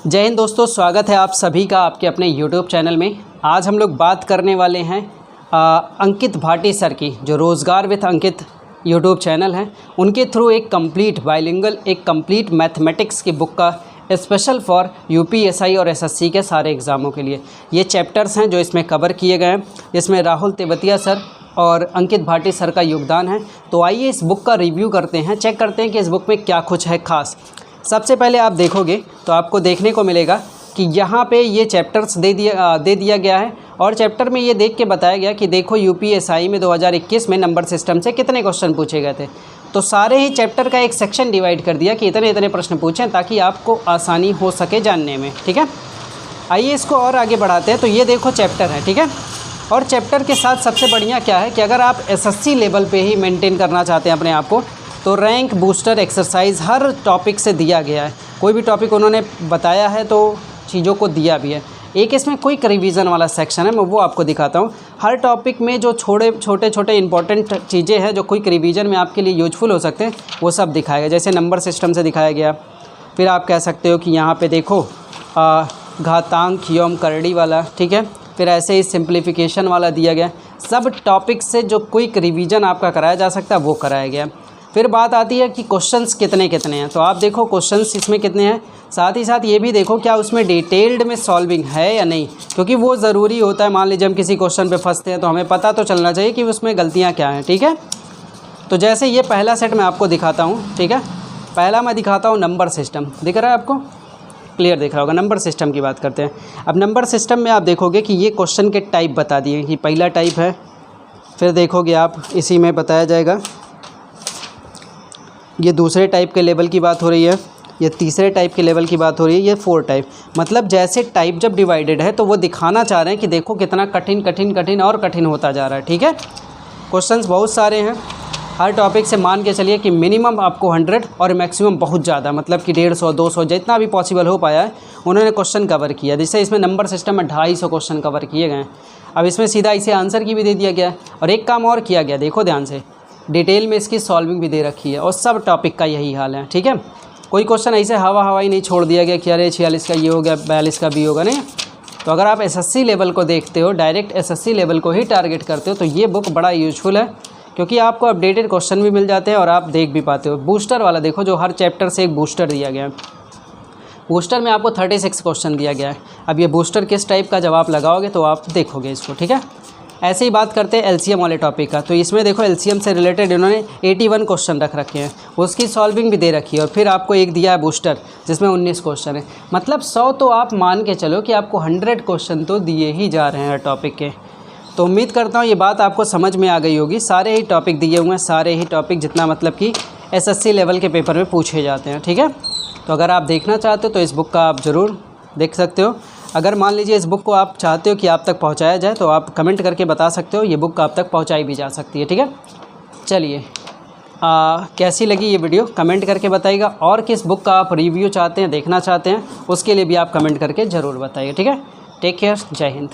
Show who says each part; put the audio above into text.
Speaker 1: जय हिंद दोस्तों, स्वागत है आप सभी का आपके अपने YouTube चैनल में। आज हम लोग बात करने वाले हैं अंकित भाटी सर की, जो रोज़गार विद अंकित YouTube चैनल है, उनके थ्रू एक कंप्लीट बाइलिंगुअल एक कंप्लीट मैथमेटिक्स की बुक का स्पेशल फॉर UPSI और SSC के सारे एग्ज़ामों के लिए ये चैप्टर्स हैं जो इसमें कवर किए गए हैं। इसमें राहुल तेवतिया सर और अंकित भाटी सर का योगदान है। तो आइए इस बुक का रिव्यू करते हैं, चेक करते हैं कि इस बुक में क्या कुछ है ख़ास। सबसे पहले आप देखोगे तो आपको देखने को मिलेगा कि यहाँ पे ये चैप्टर्स दे दिया गया है और चैप्टर में ये देख के बताया गया कि देखो UPSI में 2021 में नंबर सिस्टम से कितने क्वेश्चन पूछे गए थे। तो सारे ही चैप्टर का एक सेक्शन डिवाइड कर दिया कि इतने इतने प्रश्न पूछें ताकि आपको आसानी हो सके जानने में। ठीक है, आइए इसको और आगे बढ़ाते हैं। तो ये देखो चैप्टर है, ठीक है। और चैप्टर के साथ सबसे बढ़िया क्या है कि अगर आप SSC लेवल पे ही मेंटेन करना चाहते हैं अपने आप को, तो रैंक बूस्टर एक्सरसाइज हर टॉपिक से दिया गया है। कोई भी टॉपिक उन्होंने बताया है तो चीज़ों को दिया भी है। एक इसमें क्विक रिवीजन वाला सेक्शन है, मैं वो आपको दिखाता हूँ। हर टॉपिक में जो छोटे छोटे इंपॉर्टेंट चीज़ें हैं जो क्विक रिवीजन में आपके लिए यूजफुल हो सकते हैं, वो सब दिखाया गया। जैसे नंबर सिस्टम से दिखाया गया। फिर आप कह सकते हो कि यहाँ पे देखो घातांक यौम करड़ी वाला, ठीक है। फिर ऐसे ही सिंप्लीफिकेशन वाला दिया गया। सब टॉपिक से जो क्विक रिवीजन आपका कराया जा सकता है वो कराया गया। फिर बात आती है कि क्वेश्चंस कितने हैं। तो आप देखो क्वेश्चंस इसमें कितने हैं, साथ ही साथ ये भी देखो क्या उसमें डिटेल्ड में सॉल्विंग है या नहीं, क्योंकि वो ज़रूरी होता है। मान लीजिए हम किसी क्वेश्चन पे फंसते हैं तो हमें पता तो चलना चाहिए कि उसमें गलतियाँ क्या हैं, ठीक है। तो जैसे ये पहला सेट मैं आपको दिखाता हूँ, ठीक है। पहला मैं दिखाता हूँ नंबर सिस्टम, दिख रहा है आपको, क्लियर दिख रहा होगा। नंबर सिस्टम की बात करते हैं। अब नंबर सिस्टम में आप देखोगे कि ये क्वेश्चन के टाइप बता दिए कि पहला टाइप है। फिर देखोगे आप इसी में बताया जाएगा ये दूसरे टाइप के लेवल की बात हो रही है, ये तीसरे टाइप के लेवल की बात हो रही है, ये 4 टाइप। मतलब जैसे टाइप जब डिवाइडेड है तो वो दिखाना चाह रहे हैं कि देखो कितना कठिन और कठिन होता जा रहा है, ठीक है। क्वेश्चंस बहुत सारे हैं हर टॉपिक से। मान के चलिए कि मिनिमम आपको 100 और मैक्सिमम बहुत ज़्यादा, मतलब कि 150 200 जितना भी पॉसिबल हो पाया है उन्होंने क्वेश्चन कवर किया। जैसे इसमें नंबर सिस्टम में 250 क्वेश्चन कवर किए गए हैं। अब इसमें सीधा इसे आंसर की भी दे दिया गया है और एक काम और किया गया, देखो ध्यान से, डिटेल में इसकी सॉल्विंग भी दे रखी है। और सब टॉपिक का यही हाल है, ठीक है। कोई क्वेश्चन ऐसे हवाई नहीं छोड़ दिया गया कि अरे 46 का ये हो गया, 42 का भी होगा, नहीं। तो अगर आप SSC लेवल को देखते हो, डायरेक्ट SSC लेवल को ही टारगेट करते हो, तो ये बुक बड़ा यूजफुल है, क्योंकि आपको अपडेटेड क्वेश्चन भी मिल जाते हैं और आप देख भी पाते हो। बूस्टर वाला देखो, जो हर चैप्टर से एक बूस्टर दिया गया है। बूस्टर में आपको 36 क्वेश्चन दिया गया है। अब ये बूस्टर किस टाइप का, जब आप लगाओगे तो आप देखोगे इसको, ठीक है। ऐसे ही बात करते हैं LCM वाले टॉपिक का। तो इसमें देखो LCM से रिलेटेड इन्होंने 81 क्वेश्चन रख रखे हैं, उसकी सॉल्विंग भी दे रखी है। और फिर आपको एक दिया है बूस्टर जिसमें 19 क्वेश्चन है। मतलब 100 तो आप मान के चलो कि आपको 100 क्वेश्चन तो दिए ही जा रहे हैं हर टॉपिक के। तो उम्मीद करता हूँ ये बात आपको समझ में आ गई होगी। सारे ही टॉपिक दिए हुए हैं, सारे ही टॉपिक जितना मतलब कि SSC लेवल के पेपर में पूछे जाते हैं, ठीक है। तो अगर आप देखना चाहते हो तो इस बुक का आप ज़रूर देख सकते हो। अगर मान लीजिए इस बुक को आप चाहते हो कि आप तक पहुंचाया जाए तो आप कमेंट करके बता सकते हो, ये बुक आप तक पहुंचाई भी जा सकती है, ठीक है। चलिए कैसी लगी ये वीडियो कमेंट करके बताइएगा, और किस बुक का आप रिव्यू चाहते हैं, देखना चाहते हैं, उसके लिए भी आप कमेंट करके ज़रूर बताइए, ठीक है। टेक केयर, जय हिंद।